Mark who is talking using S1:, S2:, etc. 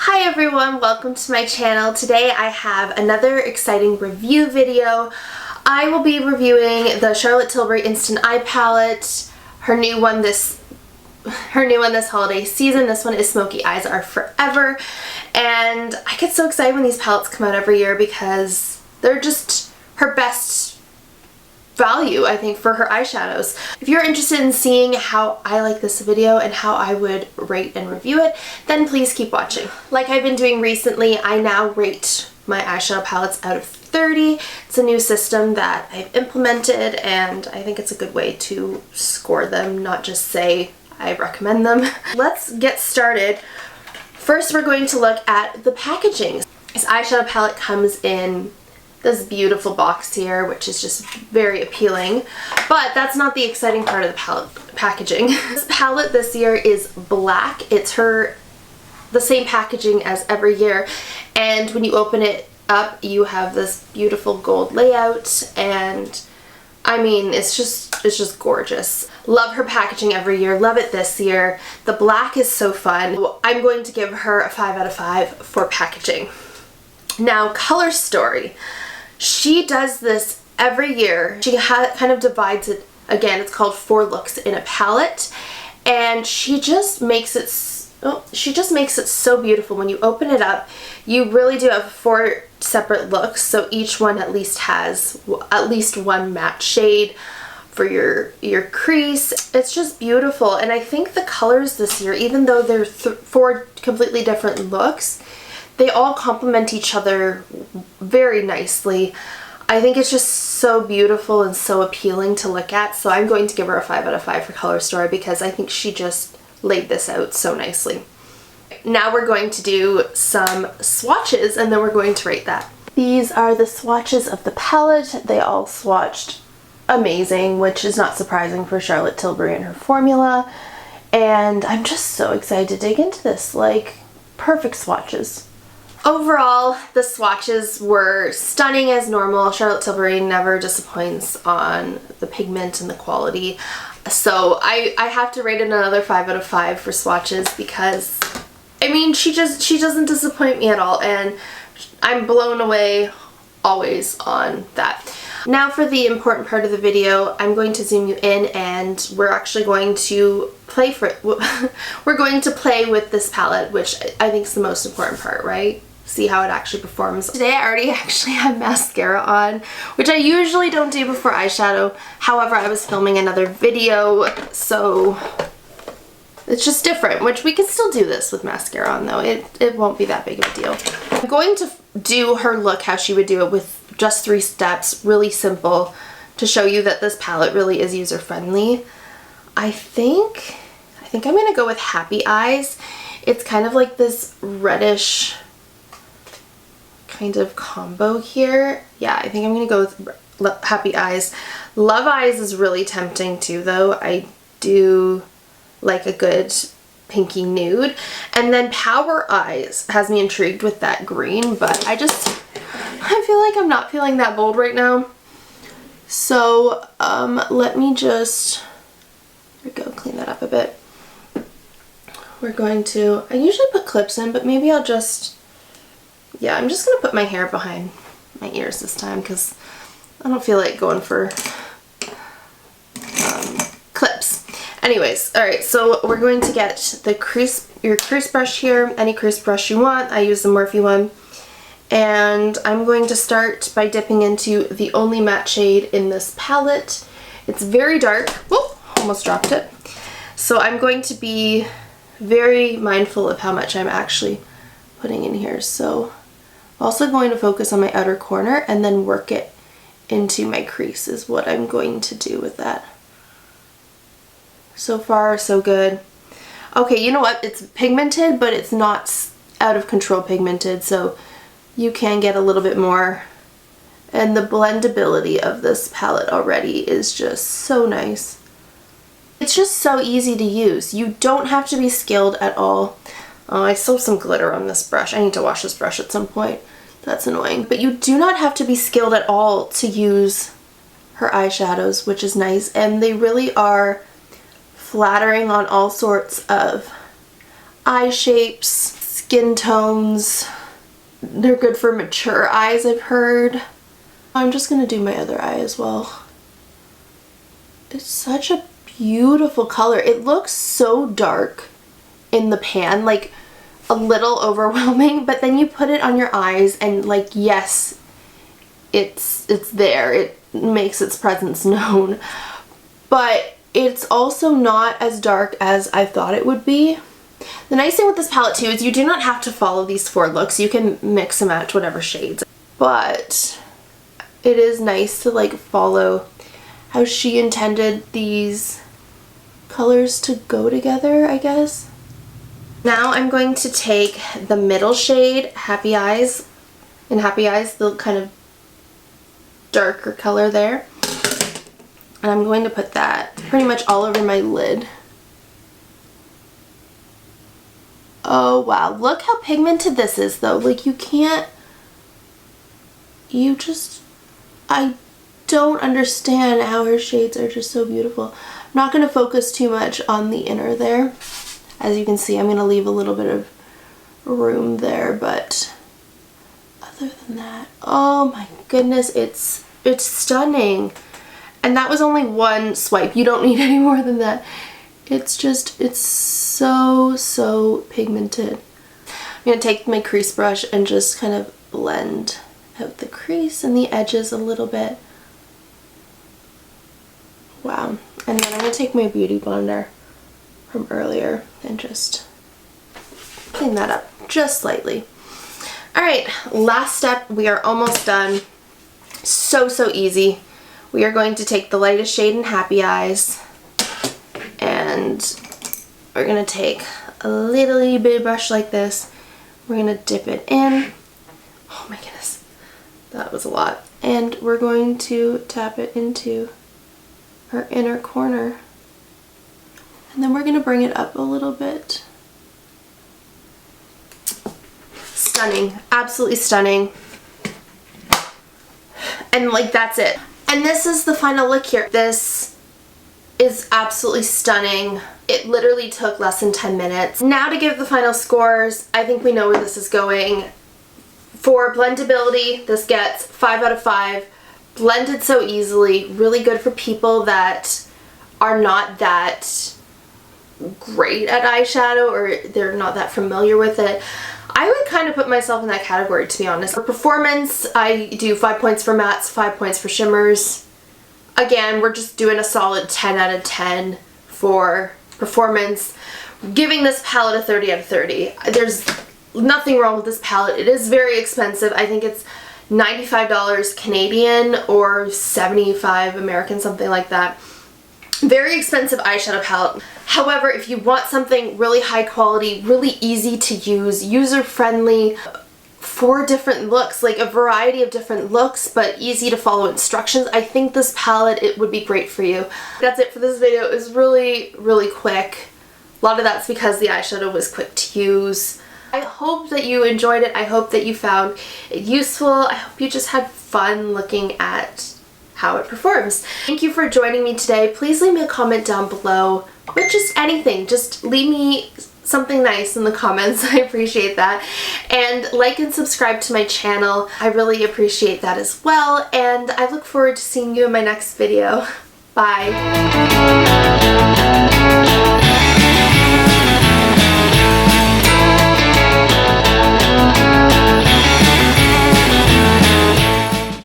S1: Hi everyone, welcome to my channel. Today I have another exciting review video. I will be reviewing the Charlotte Tilbury Instant Eye Palette, her new one this holiday season. This one is Smoky Eyes Are Forever, and I get so excited when these palettes come out every year because they're just her best value, I think, for her eyeshadows. If you're interested in seeing how I like this video and how I would rate and review it, then please keep watching. Like I've been doing recently, I now rate my eyeshadow palettes out of 30. It's a new system that I've implemented and I think it's a good way to score them, not just say I recommend them. Let's get started. First, we're going to look at the packaging. This eyeshadow palette comes in this beautiful box here, which is just very appealing, but that's not the exciting part of the palette packaging. This palette this year is black. It's the same packaging as every year, and when you open it up you have this beautiful gold layout, and I mean it's just gorgeous. Love her packaging every year, love it this year. The black is so fun. I'm going to give her a 5 out of 5 for packaging. Now, color story. She does this every year. She kind of divides it, again, it's called 4 looks in a palette, and she just makes it so beautiful. When you open it up, you really do have 4 separate looks, so each one at least has at least one matte shade for your crease. It's just beautiful, and I think the colors this year, even though they're 4 completely different looks, they all complement each other very nicely. I think it's just so beautiful and so appealing to look at, so I'm going to give her a 5 out of 5 for color story because I think she just laid this out so nicely. Now we're going to do some swatches and then we're going to rate that. These are the swatches of the palette. They all swatched amazing, which is not surprising for Charlotte Tilbury and her formula, and I'm just so excited to dig into this. Like, perfect swatches. Overall, the swatches were stunning as normal. Charlotte Tilbury never disappoints on the pigment and the quality. So I have to rate it another 5 out of 5 for swatches because, I mean, she doesn't disappoint me at all, and I'm blown away always on that. Now for the important part of the video, I'm going to zoom you in and we're actually going to we're going to play with this palette, which I think is the most important part, right? See how it actually performs. Today I already actually have mascara on, which I usually don't do before eyeshadow. However, I was filming another video, so it's just different, which we can still do this with mascara on though. It won't be that big of a deal. I'm going to do her look how she would do it with just 3 steps, really simple, to show you that this palette really is user-friendly. I think I'm gonna go with Happy Eyes. It's kind of like this reddish kind of combo here. Yeah, I think I'm gonna go with Happy Eyes. Love Eyes is really tempting too though. I do like a good pinky nude. And then Power Eyes has me intrigued with that green, but I feel like I'm not feeling that bold right now. So let me just, there we go, clean that up a bit. We're going to, I usually put clips in, but maybe I'll just, yeah, I'm just going to put my hair behind my ears this time because I don't feel like going for clips. Anyways, alright, so we're going to get your crease brush here, any crease brush you want. I use the Morphe one. And I'm going to start by dipping into the only matte shade in this palette. It's very dark. Whoop, almost dropped it. So I'm going to be very mindful of how much I'm actually putting in here. So I'm also going to focus on my outer corner and then work it into my crease is what I'm going to do with that. So far, so good. Okay, you know what? It's pigmented, but it's not out of control pigmented, so you can get a little bit more. And the blendability of this palette already is just so nice. It's just so easy to use. You don't have to be skilled at all. Oh, I still have some glitter on this brush. I need to wash this brush at some point. That's annoying. But you do not have to be skilled at all to use her eyeshadows, which is nice. And they really are flattering on all sorts of eye shapes. skin tones. They're good for mature eyes, I've heard. I'm just gonna do my other eye as well. It's such a beautiful color. It looks so dark in the pan, like a little overwhelming, but then you put it on your eyes and like, yes, it's there. It makes its presence known. But it's also not as dark as I thought it would be. The nice thing with this palette too is you do not have to follow these 4 looks. You can mix and match whatever shades. But it is nice to like follow how she intended these colors to go together, I guess. Now I'm going to take the middle shade, Happy Eyes. In Happy Eyes, the kind of darker color there. And I'm going to put that pretty much all over my lid. Oh wow, look how pigmented this is though. Like I don't understand how her shades are just so beautiful. I'm not going to focus too much on the inner there. As you can see, I'm going to leave a little bit of room there, but other than that, oh my goodness, it's stunning. And that was only one swipe. You don't need any more than that. It's so pigmented. I'm going to take my crease brush and just kind of blend out the crease and the edges a little bit. Wow. And then I'm going to take my beauty blender from earlier and just clean that up just slightly. Alright, last step. We are almost done. So easy. We are going to take the lightest shade in Happy Eyes and we're going to take a little bit of brush like this. We're going to dip it in. Oh my goodness, that was a lot. And we're going to tap it into our inner corner. And then we're going to bring it up a little bit. Stunning, absolutely stunning. And like that's it. And this is the final look here. This is absolutely stunning. It literally took less than 10 minutes. Now to give the final scores, I think we know where this is going. For blendability, this gets 5 out of 5. Blended so easily, really good for people that are not that great at eyeshadow or they're not that familiar with it. I would kind of put myself in that category, to be honest. For performance, I do 5 points for mattes, 5 points for shimmers. Again, we're just doing a solid 10 out of 10 for performance. Giving this palette a 30 out of 30. There's nothing wrong with this palette. It is very expensive. I think it's $95 Canadian or $75 American, something like that. Very expensive eyeshadow palette. However, if you want something really high quality, really easy to use, user-friendly, 4 different looks, like a variety of different looks, but easy to follow instructions, I think this palette, it would be great for you. That's it for this video. It was really quick. A lot of that's because the eyeshadow was quick to use. I hope that you enjoyed it. I hope that you found it useful. I hope you just had fun looking at how it performs. Thank you for joining me today. Please leave me a comment down below with just anything. Just leave me something nice in the comments. I appreciate that. And like and subscribe to my channel. I really appreciate that as well. And I look forward to seeing you in my next video. Bye.